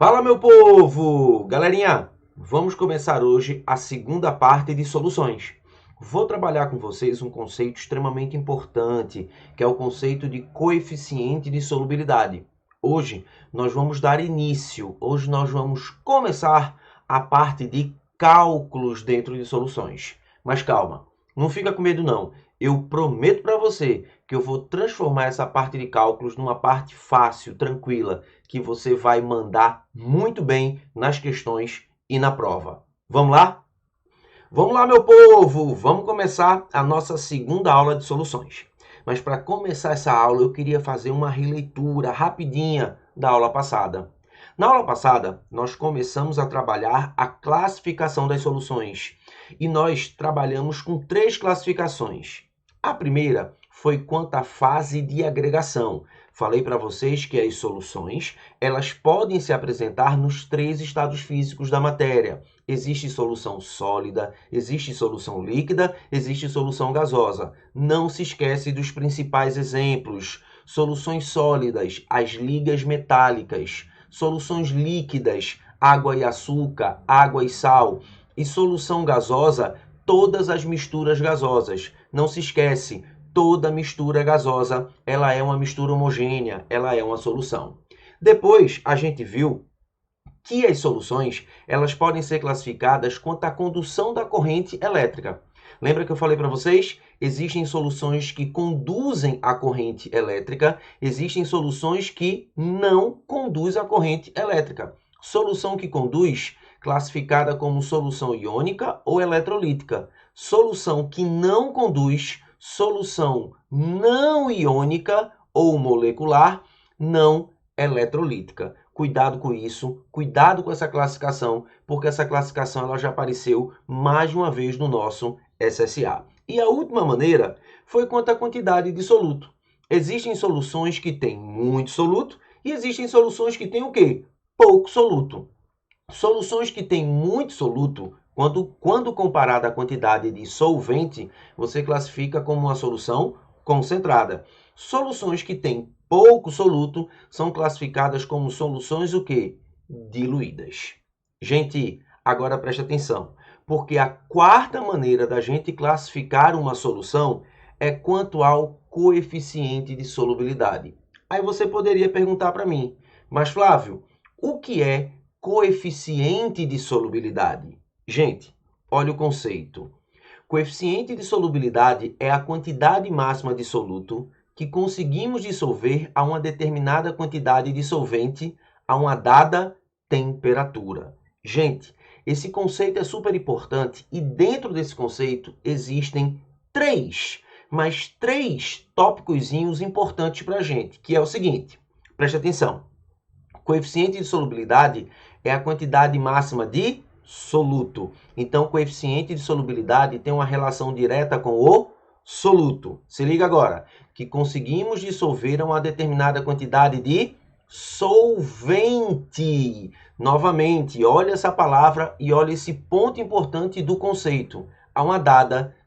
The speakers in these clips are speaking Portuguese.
Fala, meu povo! Galerinha, vamos começar hoje a segunda parte de soluções. Vou trabalhar com vocês um conceito extremamente importante, que é o conceito de coeficiente de solubilidade. Hoje nós vamos dar início, hoje nós vamos começar a parte de cálculos dentro de soluções. Mas calma, não fica com medo não. Eu prometo para você que eu vou transformar essa parte de cálculos numa parte fácil, tranquila, que você vai mandar muito bem nas questões e na prova. Vamos lá? Vamos lá, meu povo! Vamos começar a nossa segunda aula de soluções. Mas para começar essa aula, eu queria fazer uma releitura rapidinha da aula passada. Na aula passada, nós começamos a trabalhar a classificação das soluções. E nós trabalhamos com 3 classificações. A primeira foi quanto à fase de agregação. Falei para vocês que as soluções, elas podem se apresentar nos 3 estados físicos da matéria. Existe solução sólida, existe solução líquida, existe solução gasosa. Não se esquece dos principais exemplos. Soluções sólidas, as ligas metálicas. Soluções líquidas, água e açúcar, água e sal. E solução gasosa, todas as misturas gasosas. Não se esquece, toda mistura gasosa, ela é uma mistura homogênea, ela é uma solução. Depois, a gente viu que as soluções, elas podem ser classificadas quanto à condução da corrente elétrica. Lembra que eu falei para vocês? Existem soluções que conduzem a corrente elétrica, existem soluções que não conduzem a corrente elétrica. Solução que conduz, classificada como solução iônica ou eletrolítica. Solução que não conduz, solução não iônica ou molecular, não eletrolítica. Cuidado com isso, cuidado com essa classificação, porque essa classificação ela já apareceu mais de uma vez no nosso SSA. E a última maneira foi quanto à quantidade de soluto. Existem soluções que têm muito soluto e existem soluções que têm o quê? Pouco soluto. Soluções que têm muito soluto, quando comparada à quantidade de solvente, você classifica como uma solução concentrada. Soluções que têm pouco soluto são classificadas como soluções o quê? Diluídas. Gente, agora preste atenção, porque a quarta maneira da gente classificar uma solução é quanto ao coeficiente de solubilidade. Aí você poderia perguntar para mim, mas Flávio, o que é coeficiente de solubilidade? Gente, olha o conceito. Coeficiente de solubilidade é a quantidade máxima de soluto que conseguimos dissolver a uma determinada quantidade de solvente a uma dada temperatura. Gente, esse conceito é super importante e dentro desse conceito existem três tópicozinhos importantes para a gente, que é o seguinte, preste atenção. Coeficiente de solubilidade é a quantidade máxima de soluto. Então, coeficiente de solubilidade tem uma relação direta com o soluto. Se liga agora, que conseguimos dissolver uma determinada quantidade de solvente. Novamente, olha essa palavra e olha esse ponto importante do conceito, a uma dada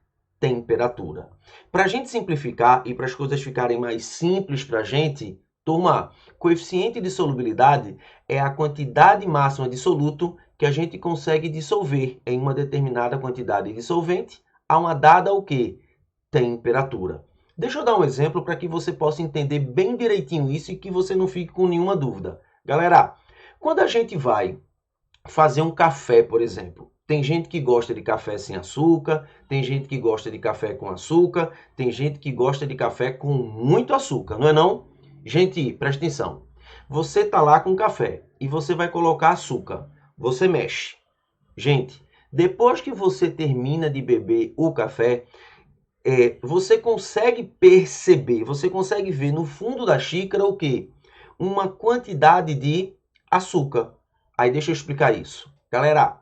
temperatura. Para a gente simplificar e para as coisas ficarem mais simples para a gente, turma, coeficiente de solubilidade é a quantidade máxima de soluto que a gente consegue dissolver em uma determinada quantidade de solvente a uma dada o quê? Temperatura. Deixa eu dar um exemplo para que você possa entender bem direitinho isso e que você não fique com nenhuma dúvida. Galera, quando a gente vai fazer um café, por exemplo, tem gente que gosta de café sem açúcar, tem gente que gosta de café com açúcar, tem gente que gosta de café com muito açúcar, não é não? Gente, presta atenção. Você está lá com café e você vai colocar açúcar. Você mexe. Gente, depois que você termina de beber o café, você consegue perceber, você consegue ver no fundo da xícara o quê? Uma quantidade de açúcar. Aí deixa eu explicar isso. Galera,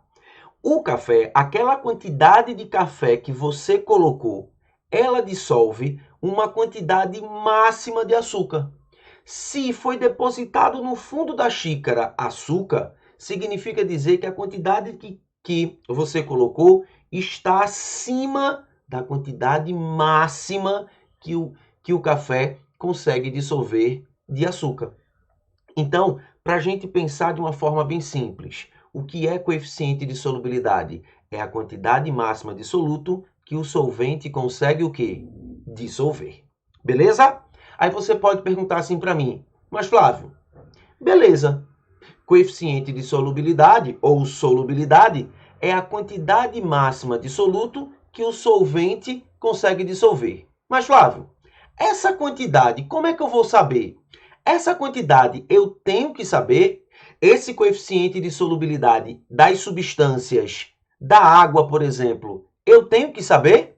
o café, aquela quantidade de café que você colocou, ela dissolve uma quantidade máxima de açúcar. Se foi depositado no fundo da xícara açúcar, significa dizer que a quantidade que você colocou está acima da quantidade máxima que o café consegue dissolver de açúcar. Então, Para a gente pensar de uma forma bem simples, o que é coeficiente de solubilidade? É a quantidade máxima de soluto que o solvente consegue o quê? Dissolver. Beleza? Aí você pode perguntar assim para mim, mas Flávio, beleza, coeficiente de solubilidade ou solubilidade é a quantidade máxima de soluto que o solvente consegue dissolver. Mas Flávio, essa quantidade, como é que eu vou saber? Essa quantidade eu tenho que saber. Esse coeficiente de solubilidade das substâncias, da água, por exemplo, eu tenho que saber?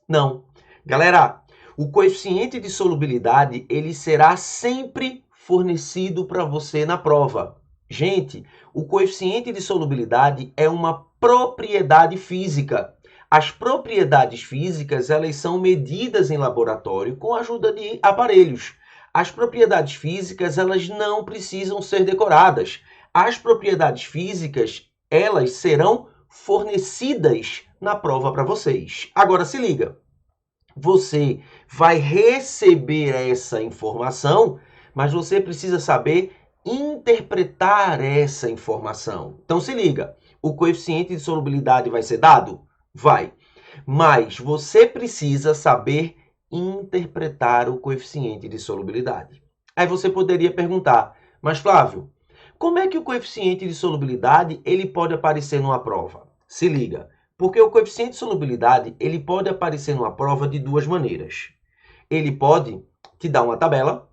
Não. Galera, o coeficiente de solubilidade, ele será sempre fornecido para você na prova. Gente, o coeficiente de solubilidade é uma propriedade física. As propriedades físicas, elas são medidas em laboratório com a ajuda de aparelhos. As propriedades físicas, elas não precisam ser decoradas. As propriedades físicas, elas serão fornecidas na prova para vocês. Agora se liga. Você vai receber essa informação, mas você precisa saber interpretar essa informação. Então se liga, o coeficiente de solubilidade vai ser dado? Vai. Mas você precisa saber interpretar o coeficiente de solubilidade. Aí você poderia perguntar, mas Flávio, como é que o coeficiente de solubilidade ele pode aparecer numa prova? Se liga. Porque o coeficiente de solubilidade ele pode aparecer numa prova de duas maneiras. Ele pode te dar uma tabela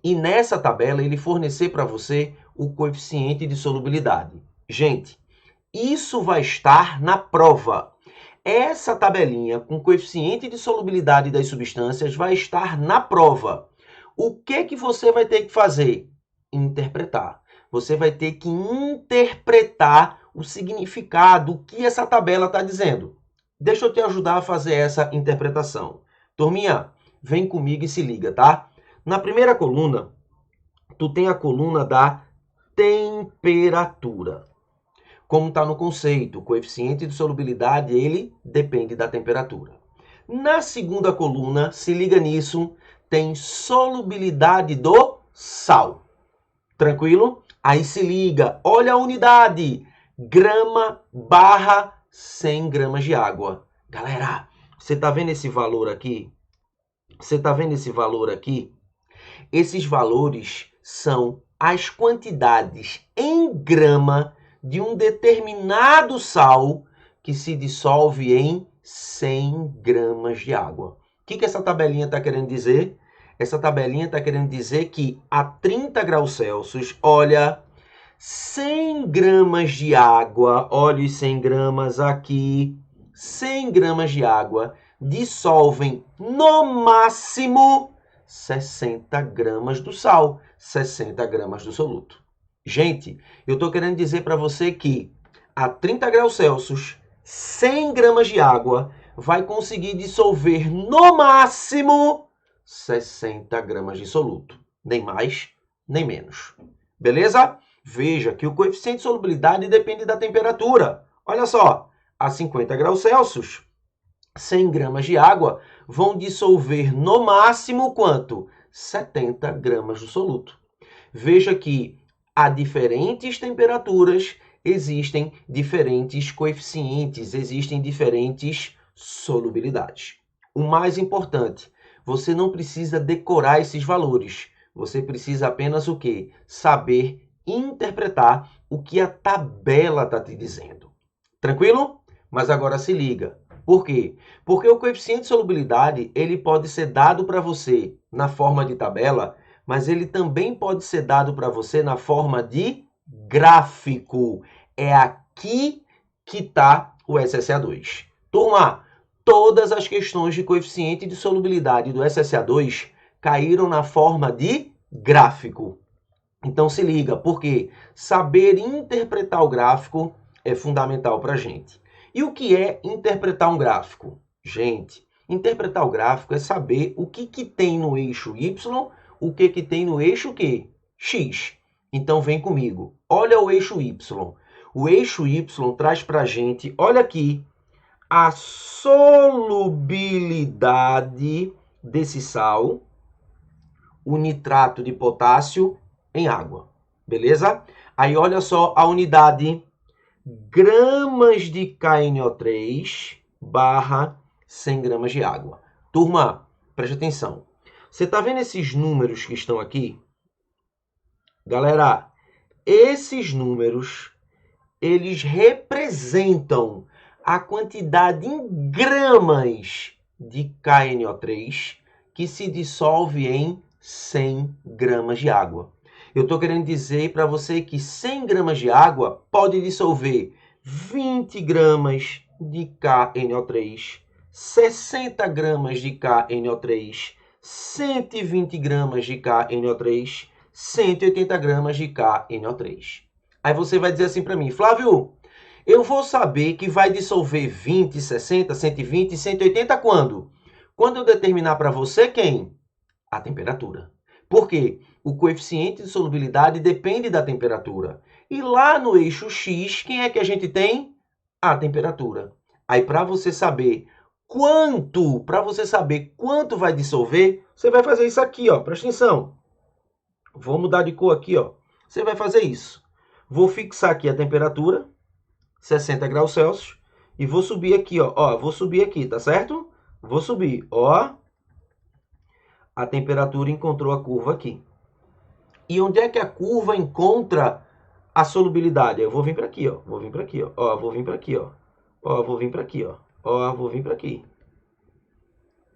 e nessa tabela ele fornecer para você o coeficiente de solubilidade. Gente, isso vai estar na prova. Essa tabelinha com coeficiente de solubilidade das substâncias vai estar na prova. O que você vai ter que fazer? Interpretar. Você vai ter que interpretar o significado, o que essa tabela está dizendo. Deixa eu te ajudar a fazer essa interpretação. Turminha, vem comigo e se liga, tá? Na primeira coluna, tu tem a coluna da temperatura. Como está no conceito, o coeficiente de solubilidade, ele depende da temperatura. Na segunda coluna, se liga nisso, tem solubilidade do sal. Tranquilo? Aí se liga, olha a unidade, grama barra 100 gramas de água. Galera, você está vendo esse valor aqui? Você está vendo esse valor aqui? Esses valores são as quantidades em grama de um determinado sal que se dissolve em 100 gramas de água. O que essa tabelinha está querendo dizer? Essa tabelinha está querendo dizer que a 30 graus Celsius, olha, 100 gramas de água, olha os 100 gramas aqui, 100 gramas de água dissolvem no máximo 60 gramas do sal, 60 gramas do soluto. Gente, eu estou querendo dizer para você que a 30 graus Celsius, 100 gramas de água vai conseguir dissolver no máximo 60 gramas de soluto. Nem mais, nem menos. Beleza? Veja que o coeficiente de solubilidade depende da temperatura. Olha só, a 50 graus Celsius, 100 gramas de água vão dissolver no máximo quanto? 70 gramas do soluto. Veja que a diferentes temperaturas existem diferentes coeficientes, existem diferentes solubilidades. O mais importante, você não precisa decorar esses valores. Você precisa apenas o quê? Saber interpretar o que a tabela está te dizendo. Tranquilo? Mas agora se liga. Por quê? Porque o coeficiente de solubilidade ele pode ser dado para você na forma de tabela, mas ele também pode ser dado para você na forma de gráfico. É aqui que está o SSA2. Turma, todas as questões de coeficiente de solubilidade do SSA2 caíram na forma de gráfico. Então se liga, porque saber interpretar o gráfico é fundamental para a gente. E o que é interpretar um gráfico? Gente, interpretar o gráfico é saber o que tem no eixo Y, o que tem no eixo quê? X. Então vem comigo. Olha o eixo Y. O eixo Y traz para a gente, olha aqui, a solubilidade desse sal, o nitrato de potássio, em água. beleza? Aí olha só a unidade, gramas de KNO3 barra 100 gramas de água. Turma, preste atenção. Você está vendo esses números que estão aqui? Galera, esses números, eles representam a quantidade em gramas de KNO3 que se dissolve em 100 gramas de água. Eu estou querendo dizer para você que 100 gramas de água pode dissolver 20 gramas de KNO3, 60 gramas de KNO3, 120 gramas de KNO3, 180 gramas de KNO3. Aí você vai dizer assim para mim, Flávio, eu vou saber que vai dissolver 20, 60, 120 e 180 quando? Quando eu determinar para você quem? A temperatura. Por quê? O coeficiente de solubilidade depende da temperatura. E lá no eixo X, quem é que a gente tem? A temperatura. Aí para você saber quanto vai dissolver, você vai fazer isso aqui, ó. Presta atenção. Vou mudar de cor aqui, ó. Você vai fazer isso. Vou fixar aqui a temperatura, 60 graus Celsius, e vou subir aqui, ó. Vou subir aqui, tá certo? Vou subir, ó. A temperatura encontrou a curva aqui. E onde é que a curva encontra a solubilidade? Eu vou vir para aqui, ó. Vou vir para aqui, ó. Vou vir para aqui, ó. Vou vir para aqui, ó. Vou vir para aqui.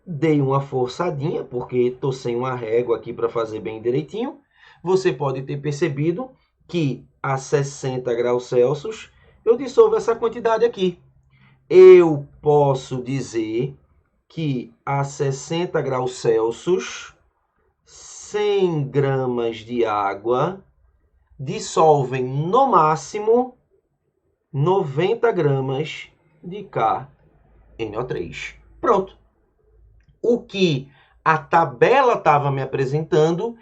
Dei uma forçadinha, porque estou sem uma régua aqui para fazer bem direitinho. Você pode ter percebido que a 60 graus Celsius eu dissolvo essa quantidade aqui. Eu posso dizer que a 60 graus Celsius, 100 gramas de água dissolvem no máximo 90 gramas de KNO3. Pronto. O que a tabela estava me apresentando,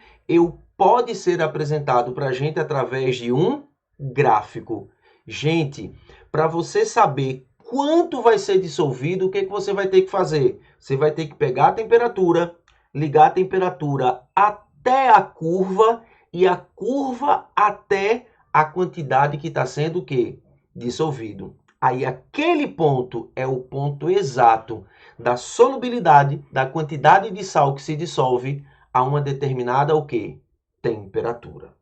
pode ser apresentado para a gente através de um gráfico. Gente, para você saber quanto vai ser dissolvido, o que você vai ter que fazer? Você vai ter que pegar a temperatura, ligar a temperatura até a curva e a curva até a quantidade que está sendo o quê? Dissolvido. Aí aquele ponto é o ponto exato da solubilidade, da quantidade de sal que se dissolve a uma determinada o quê? Temperatura.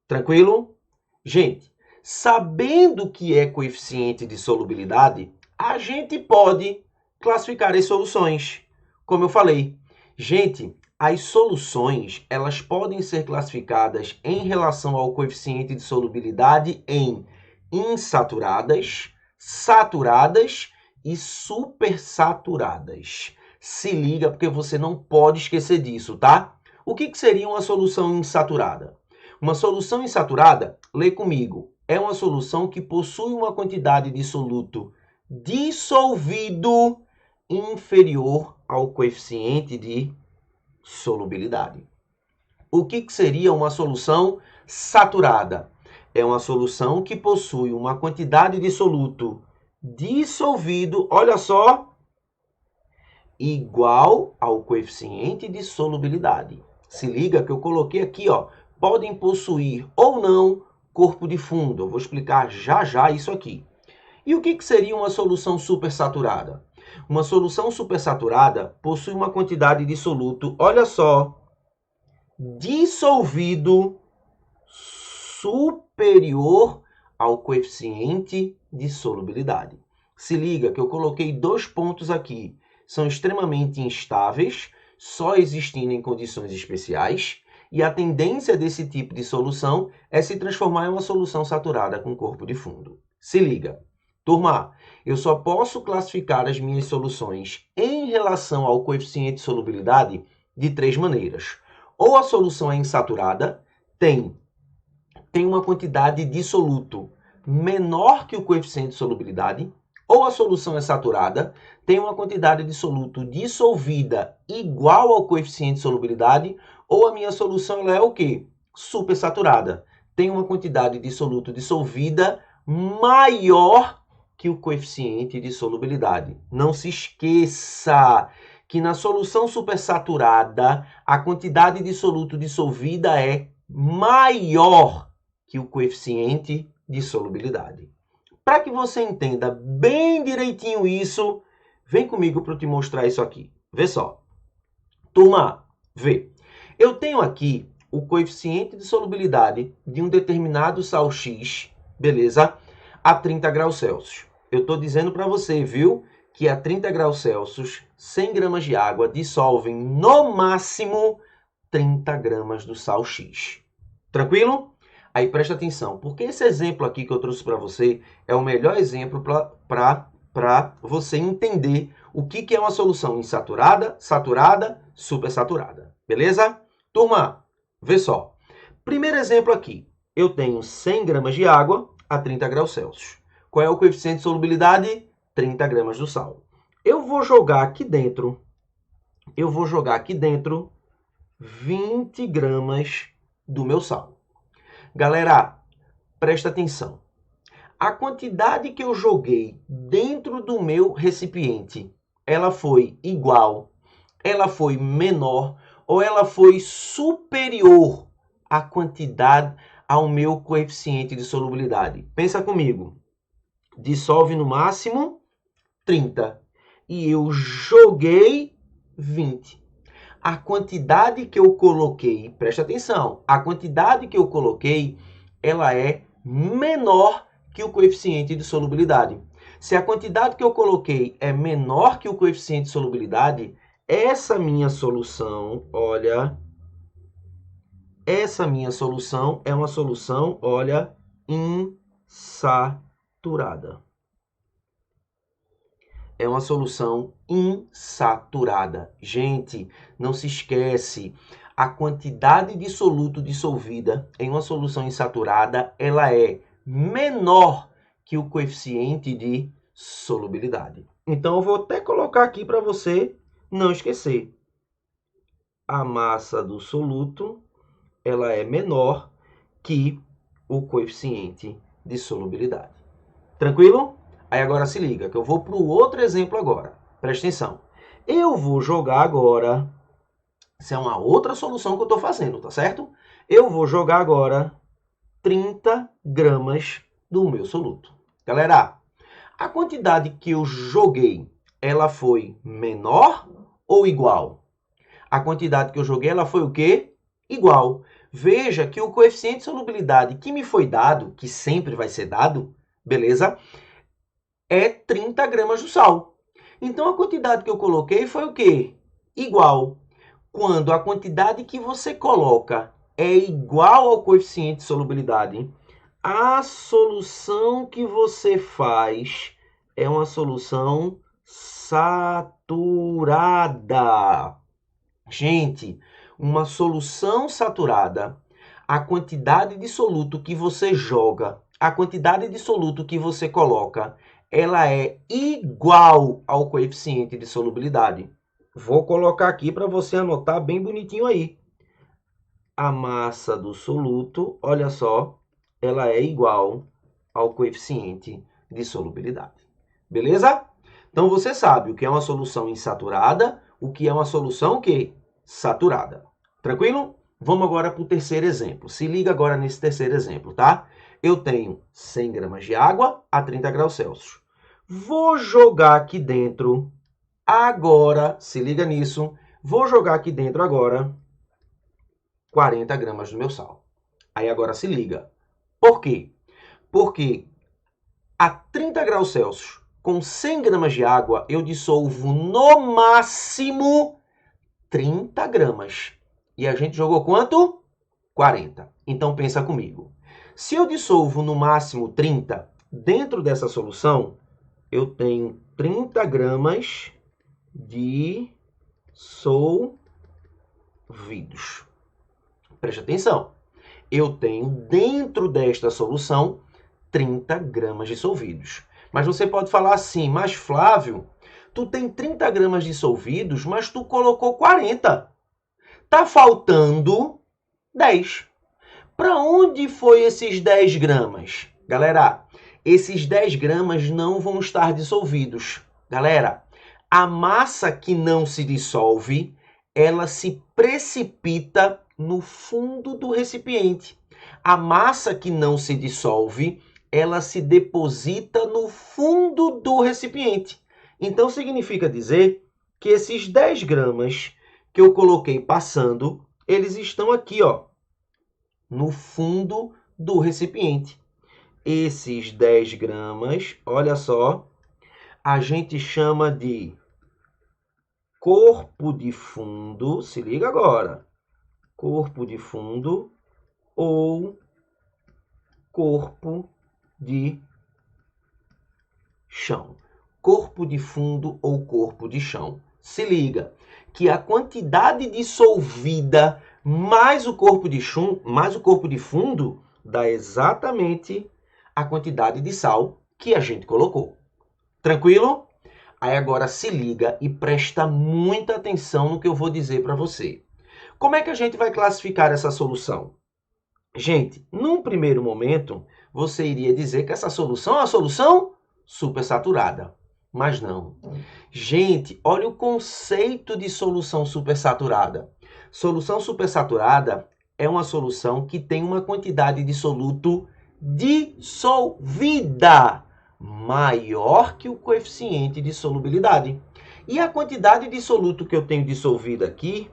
Tranquilo? Gente, sabendo que é coeficiente de solubilidade, a gente pode classificar as soluções. Como eu falei, gente, as soluções elas podem ser classificadas em relação ao coeficiente de solubilidade em insaturadas, saturadas e supersaturadas. Se liga porque você não pode esquecer disso, tá? O que seria uma solução insaturada? Uma solução insaturada, lê comigo, é uma solução que possui uma quantidade de soluto dissolvido inferior ao coeficiente de solubilidade. O que seria uma solução saturada? É uma solução que possui uma quantidade de soluto dissolvido, olha só, igual ao coeficiente de solubilidade. Se liga que eu coloquei aqui, ó, podem possuir ou não corpo de fundo. Eu vou explicar já já isso aqui. E o que seria uma solução supersaturada? Uma solução supersaturada possui uma quantidade de soluto, olha só, dissolvido superior ao coeficiente de solubilidade. Se liga que eu coloquei dois pontos aqui. São extremamente instáveis, só existindo em condições especiais, e a tendência desse tipo de solução é se transformar em uma solução saturada com corpo de fundo. Se liga. Turma, eu só posso classificar as minhas soluções em relação ao coeficiente de solubilidade de três maneiras. Ou a solução é insaturada, tem uma quantidade de soluto menor que o coeficiente de solubilidade, ou a solução é saturada, tem uma quantidade de soluto dissolvida igual ao coeficiente de solubilidade, ou a minha solução ela é o quê? Supersaturada. Tem uma quantidade de soluto dissolvida maior que o coeficiente de solubilidade. Não se esqueça que na solução supersaturada, a quantidade de soluto dissolvida é maior que o coeficiente de solubilidade. Para que você entenda bem direitinho isso, vem comigo para eu te mostrar isso aqui. Vê só. Turma, vê. Eu tenho aqui o coeficiente de solubilidade de um determinado sal X, beleza? A 30 graus Celsius. Eu estou dizendo para você, viu? Que a 30 graus Celsius, 100 gramas de água dissolvem no máximo 30 gramas do sal X. Tranquilo? Aí presta atenção, porque esse exemplo aqui que eu trouxe para você é o melhor exemplo para você entender o que é uma solução insaturada, saturada, supersaturada. Beleza? Turma, vê só. Primeiro exemplo aqui. Eu tenho 100 gramas de água a 30 graus Celsius. Qual é o coeficiente de solubilidade? 30 gramas do sal. Eu vou jogar aqui dentro 20 gramas do meu sal. Galera, presta atenção. A quantidade que eu joguei dentro do meu recipiente, ela foi igual, ela foi menor ou ela foi superior à quantidade ao meu coeficiente de solubilidade? Pensa comigo. Dissolve no máximo 30 e eu joguei 20. A quantidade que eu coloquei, presta atenção, a quantidade que eu coloquei, ela é menor que o coeficiente de solubilidade. Se a quantidade que eu coloquei é menor que o coeficiente de solubilidade, essa minha solução, olha, essa minha solução é uma solução, olha, insaturada. É uma solução insaturada. Gente, não se esquece, a quantidade de soluto dissolvida em uma solução insaturada, ela é menor que o coeficiente de solubilidade. Então, eu vou até colocar aqui para você não esquecer. A massa do soluto, ela é menor que o coeficiente de solubilidade. Tranquilo? Aí agora se liga, que eu vou para o outro exemplo agora. Presta atenção. Eu vou jogar agora... Essa é uma outra solução que eu estou fazendo, tá certo? Eu vou jogar agora 30 gramas do meu soluto. Galera, a quantidade que eu joguei, ela foi menor ou igual? A quantidade que eu joguei, ela foi o quê? Igual. Veja que o coeficiente de solubilidade que me foi dado, que sempre vai ser dado, beleza? É 30 gramas do sal. Então, a quantidade que eu coloquei foi o quê? Igual. Quando a quantidade que você coloca é igual ao coeficiente de solubilidade, a solução que você faz é uma solução saturada. Gente, uma solução saturada, a quantidade de soluto que você joga, a quantidade de soluto que você coloca, ela é igual ao coeficiente de solubilidade. Vou colocar aqui para você anotar bem bonitinho aí. A massa do soluto, olha só, ela é igual ao coeficiente de solubilidade. Beleza? Então, você sabe o que é uma solução insaturada, o que é uma solução o quê? Saturada. Tranquilo? Vamos agora para o terceiro exemplo. Se liga agora nesse terceiro exemplo, tá? Eu tenho 100 gramas de água a 30 graus Celsius. Vou jogar aqui dentro agora, se liga nisso, vou jogar aqui dentro agora 40 gramas do meu sal. Aí agora se liga. Por quê? Porque a 30 graus Celsius, com 100 gramas de água, eu dissolvo no máximo 30 gramas. E a gente jogou quanto? 40. Então pensa comigo. Se eu dissolvo no máximo 30, dentro dessa solução, eu tenho 30 gramas dissolvidos. Preste atenção. Eu tenho dentro desta solução 30 gramas dissolvidos. Mas você pode falar assim, mas Flávio, tu tem 30 gramas dissolvidos, mas tu colocou 40. Tá faltando 10. Para onde foi esses 10 gramas? Galera, esses 10 gramas não vão estar dissolvidos. Galera, a massa que não se dissolve, ela se precipita no fundo do recipiente. A massa que não se dissolve, ela se deposita no fundo do recipiente. Então, significa dizer que esses 10 gramas que eu coloquei passando, eles estão aqui, ó, no fundo do recipiente. Esses 10 gramas, olha só, a gente chama de corpo de fundo, se liga agora, corpo de fundo ou corpo de chão. Corpo de fundo ou corpo de chão. Se liga que a quantidade dissolvida mais o corpo de chum, mais o corpo de fundo dá exatamente a quantidade de sal que a gente colocou. Tranquilo? Aí agora se liga e presta muita atenção no que eu vou dizer para você. Como é que a gente vai classificar essa solução? Gente, num primeiro momento, você iria dizer que essa solução é uma solução supersaturada. Mas não. Gente, olha o conceito de solução supersaturada. Solução supersaturada é uma solução que tem uma quantidade de soluto dissolvida maior que o coeficiente de solubilidade. E a quantidade de soluto que eu tenho dissolvido aqui,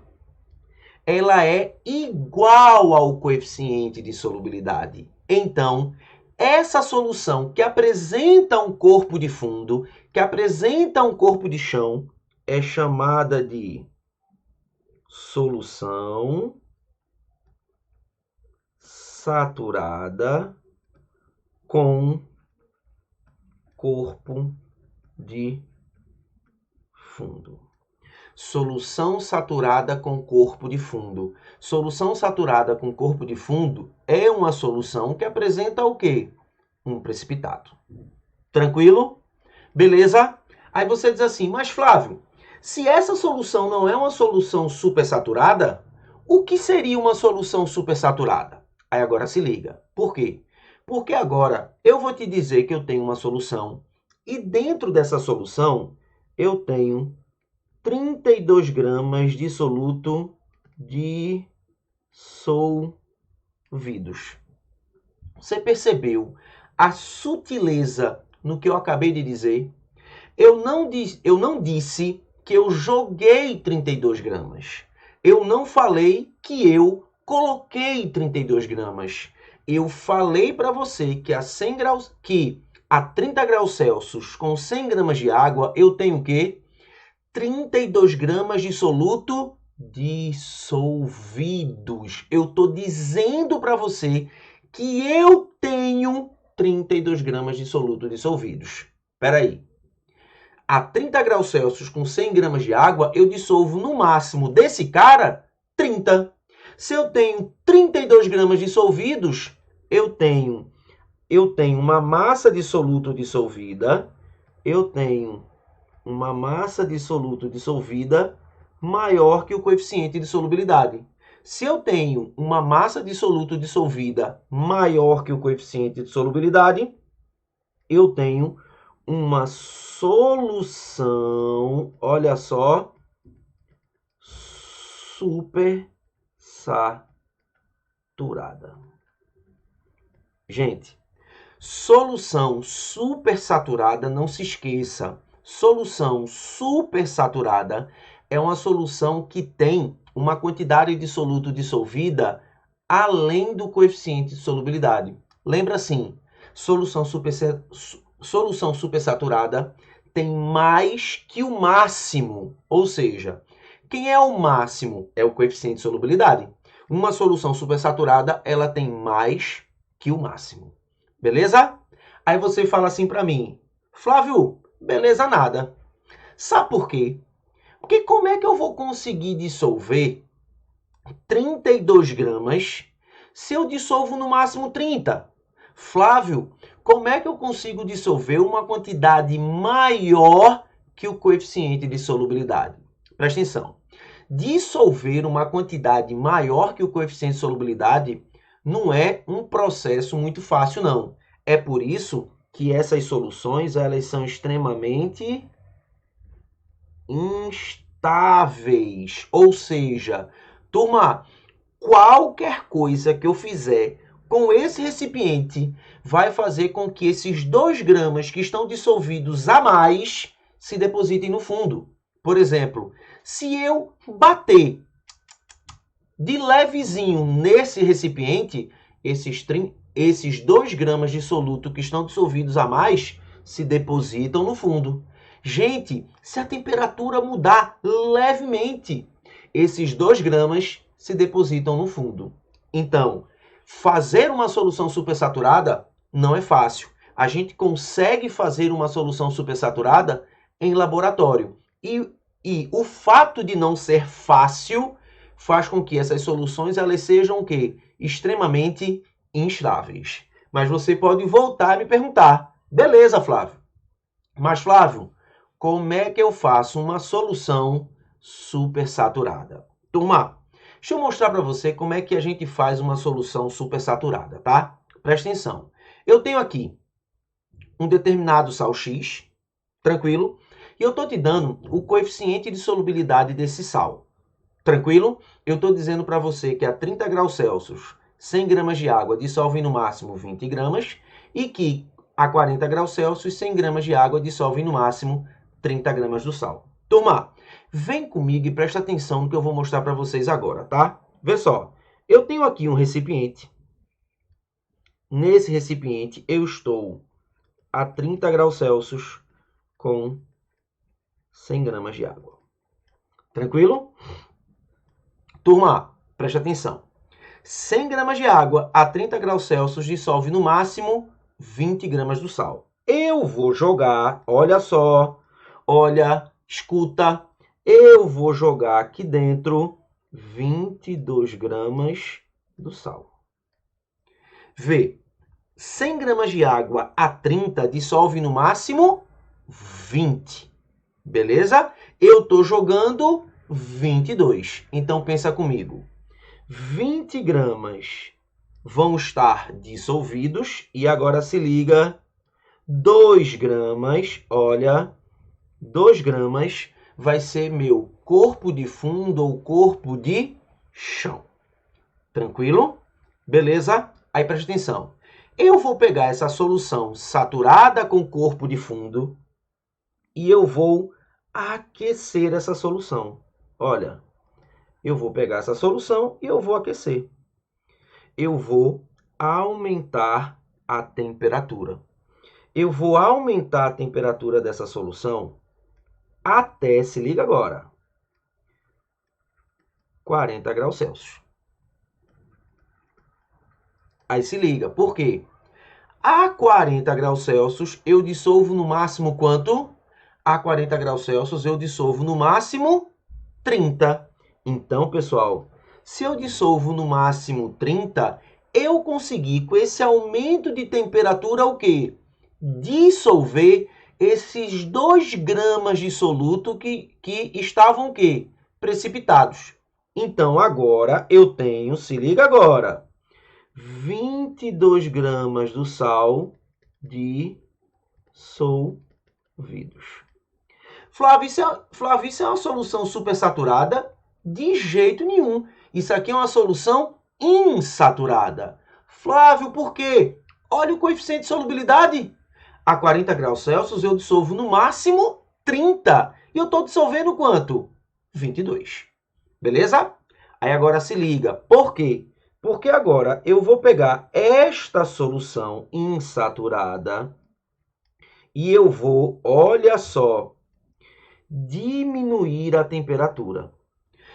ela é igual ao coeficiente de solubilidade. Então, essa solução que apresenta um corpo de fundo, que apresenta um corpo de chão, é chamada de solução saturada com corpo de fundo. Solução saturada com corpo de fundo. Solução saturada com corpo de fundo é uma solução que apresenta o quê? Um precipitado. Tranquilo? Beleza? Aí você diz assim, mas Flávio, se essa solução não é uma solução supersaturada, o que seria uma solução supersaturada? Aí agora se liga. Por quê? Porque agora eu vou te dizer que eu tenho uma solução e dentro dessa solução eu tenho 32 gramas de soluto dissolvidos. Você percebeu a sutileza no que eu acabei de dizer? Eu não disse que eu joguei 32 gramas. Eu não falei que eu coloquei 32 gramas. Eu falei para você que a 100 graus, que a 30 graus Celsius com 100 gramas de água, eu tenho o quê? 32 gramas de soluto dissolvidos. Eu estou dizendo para você que eu tenho 32 gramas de soluto dissolvidos. Espera aí. A 30 graus Celsius com 100 gramas de água, eu dissolvo no máximo desse cara 30. Se eu tenho 32 gramas dissolvidos, eu tenho uma massa de soluto dissolvida, uma massa de soluto dissolvida maior que o coeficiente de solubilidade. Se eu tenho uma massa de soluto dissolvida maior que o coeficiente de solubilidade, eu tenho uma solução, olha só, supersaturada. Gente, solução supersaturada, não se esqueça, solução supersaturada é uma solução que tem uma quantidade de soluto dissolvida além do coeficiente de solubilidade. Lembra assim, solução supersaturada tem mais que o máximo, ou seja, quem é o máximo é o coeficiente de solubilidade. Uma solução supersaturada, ela tem mais que o máximo. Beleza? Aí você fala assim para mim, Flávio, beleza nada. Sabe por quê? Porque como é que eu vou conseguir dissolver 32 gramas se eu dissolvo no máximo 30? Flávio, como é que eu consigo dissolver uma quantidade maior que o coeficiente de solubilidade? Presta atenção. Dissolver uma quantidade maior que o coeficiente de solubilidade não é um processo muito fácil, não. É por isso que essas soluções elas são extremamente instáveis. Ou seja, turma, qualquer coisa que eu fizer com esse recipiente vai fazer com que esses 2 gramas que estão dissolvidos a mais se depositem no fundo. Por exemplo, se eu bater de levezinho nesse recipiente, esses 2 gramas de soluto que estão dissolvidos a mais se depositam no fundo. Gente, se a temperatura mudar levemente, esses 2 gramas se depositam no fundo. Então, fazer uma solução supersaturada não é fácil. A gente consegue fazer uma solução supersaturada em laboratório. E o fato de não ser fácil faz com que essas soluções elas sejam o quê? Extremamente instáveis. Mas você pode voltar e me perguntar, beleza, Flávio? Mas, Flávio, como é que eu faço uma solução supersaturada? Turma, deixa eu mostrar para você como é que a gente faz uma solução supersaturada, tá? Presta atenção. Eu tenho aqui um determinado sal X, tranquilo? E eu estou te dando o coeficiente de solubilidade desse sal. Tranquilo? Eu estou dizendo para você que a 30 graus Celsius, 100 gramas de água dissolvem no máximo 20 gramas e que a 40 graus Celsius, 100 gramas de água dissolvem no máximo 30 gramas do sal. Turma, vem comigo e presta atenção no que eu vou mostrar para vocês agora, tá? Vê só, eu tenho aqui um recipiente. Nesse recipiente eu estou a 30 graus Celsius com 100 gramas de água. Tranquilo? Turma, preste atenção. 100 gramas de água a 30 graus Celsius dissolve no máximo 20 gramas do sal. Eu vou jogar, olha só, olha, escuta, eu vou jogar aqui dentro 22 gramas do sal. Vê, 100 gramas de água a 30 dissolve no máximo 20. Beleza? Eu estou jogando 22. Então, pensa comigo. 20 gramas vão estar dissolvidos. E agora se liga. 2 gramas, olha, 2 gramas vai ser meu corpo de fundo ou corpo de chão. Tranquilo? Beleza? Aí presta atenção. Eu vou pegar essa solução saturada com corpo de fundo e eu vou aquecer essa solução. Olha, eu vou pegar essa solução e eu vou aquecer. Eu vou aumentar a temperatura. Eu vou aumentar a temperatura dessa solução até, se liga agora, 40 graus Celsius. Aí se liga, por quê? A 40 graus Celsius eu dissolvo no máximo quanto? A 40 graus Celsius eu dissolvo no máximo 30. Então, pessoal, se eu dissolvo no máximo 30, eu consegui, com esse aumento de temperatura, o quê? Dissolver esses 2 gramas de soluto que estavam o quê? Precipitados. Então, agora eu tenho, se liga agora, 22 gramas do sal dissolvidos. Flávio, isso é uma solução supersaturada? De jeito nenhum. Isso aqui é uma solução insaturada. Flávio, por quê? Olha o coeficiente de solubilidade. A 40 graus Celsius eu dissolvo no máximo 30. E eu estou dissolvendo quanto? 22. Beleza? Aí agora se liga. Por quê? Porque agora eu vou pegar esta solução insaturada e eu vou, olha só, diminuir a temperatura.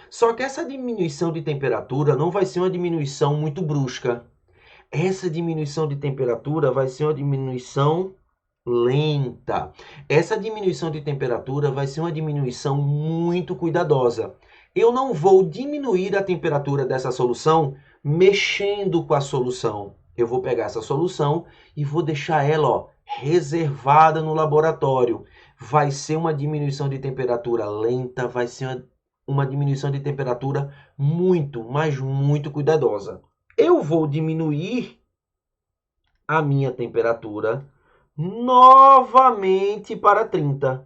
Só que essa diminuição de temperatura não vai ser uma diminuição muito brusca. Essa diminuição de temperatura vai ser uma diminuição lenta. Essa diminuição de temperatura vai ser uma diminuição muito cuidadosa. Eu não vou diminuir a temperatura dessa solução mexendo com a solução. Eu vou pegar essa solução e vou deixar ela, ó, reservada no laboratório. Vai ser uma diminuição de temperatura lenta, vai ser uma diminuição de temperatura muito, mas muito cuidadosa. Eu vou diminuir a minha temperatura novamente para 30.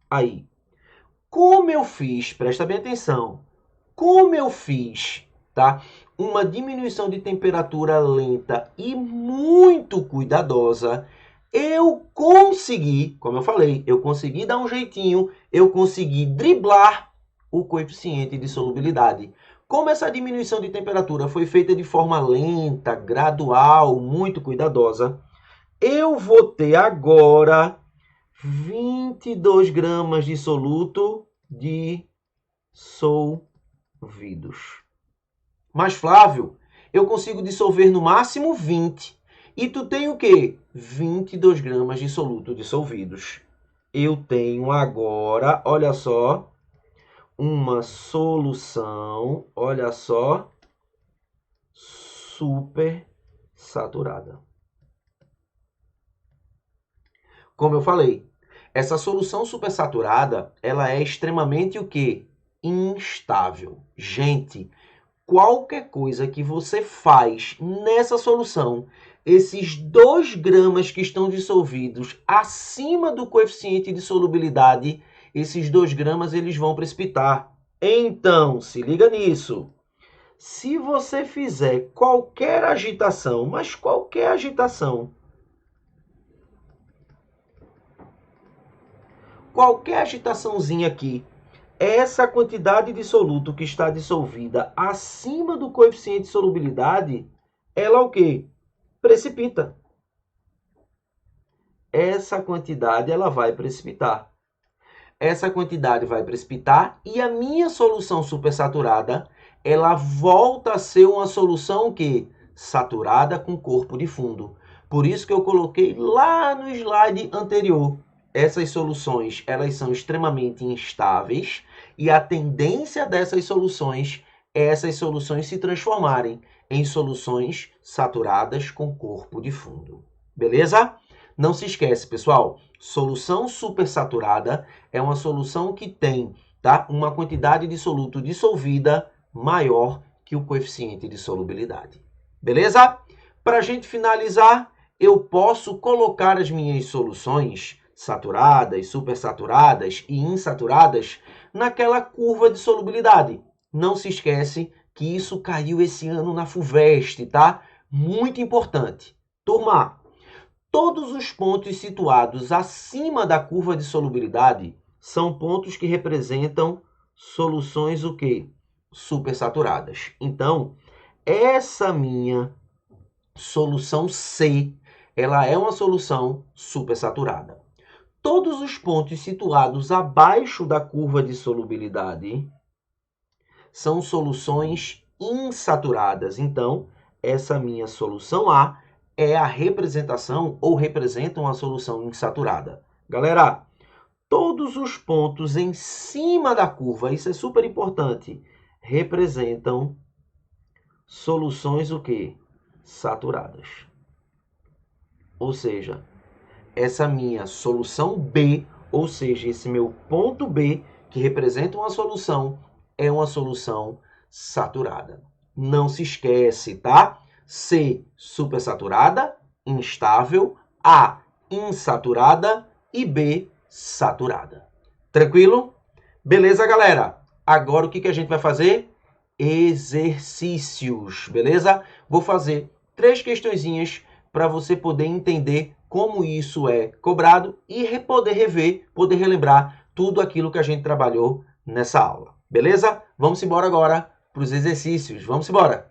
Aí, como eu fiz, presta bem atenção, Como eu fiz, tá, uma diminuição de temperatura lenta e muito cuidadosa, eu consegui, como eu falei, eu consegui dar um jeitinho, eu consegui driblar o coeficiente de solubilidade. Como essa diminuição de temperatura foi feita de forma lenta, gradual, muito cuidadosa, eu vou ter agora 22 gramas de soluto dissolvidos. Mas, Flávio, eu consigo dissolver no máximo 20. E tu tem o quê? 22 gramas de soluto dissolvidos. Eu tenho agora, olha só, uma solução, olha só, super saturada. Como eu falei, essa solução supersaturada, ela é extremamente o quê? Instável. Gente, qualquer coisa que você faz nessa solução, esses 2 gramas que estão dissolvidos acima do coeficiente de solubilidade, esses 2 gramas eles vão precipitar. Então, se liga nisso. Se você fizer qualquer agitação, mas qualquer agitação, qualquer agitaçãozinha aqui, essa quantidade de soluto que está dissolvida acima do coeficiente de solubilidade, ela o quê? Precipita. Essa quantidade ela vai precipitar. Essa quantidade vai precipitar e a minha solução supersaturada, ela volta a ser uma solução que saturada com corpo de fundo. Por isso que eu coloquei lá no slide anterior. Essas soluções, elas são extremamente instáveis e a tendência dessas soluções é essas soluções se transformarem em soluções saturadas com corpo de fundo. Beleza? Não se esquece, pessoal, solução supersaturada é uma solução que tem, tá, uma quantidade de soluto dissolvida maior que o coeficiente de solubilidade. Beleza? Para a gente finalizar, eu posso colocar as minhas soluções saturadas, supersaturadas e insaturadas naquela curva de solubilidade. Não se esquece que isso caiu esse ano na FUVEST, tá? Muito importante. Turma, todos os pontos situados acima da curva de solubilidade são pontos que representam soluções o quê? Supersaturadas. Então, essa minha solução C, ela é uma solução supersaturada. Todos os pontos situados abaixo da curva de solubilidade são soluções insaturadas. Então, essa minha solução A é a representação ou representa uma solução insaturada. Galera, todos os pontos em cima da curva, isso é super importante, representam soluções o quê? Saturadas. Ou seja, essa minha solução B, ou seja, esse meu ponto B, que representa uma solução, é uma solução saturada. Não se esquece, tá? C, supersaturada, instável, A, insaturada e B, saturada. Tranquilo? Beleza, galera? Agora o que a gente vai fazer? Exercícios, beleza? Vou fazer 3 questõezinhas para você poder entender como isso é cobrado e poder rever, poder relembrar tudo aquilo que a gente trabalhou nessa aula. Beleza? Vamos embora agora para os exercícios. Vamos embora!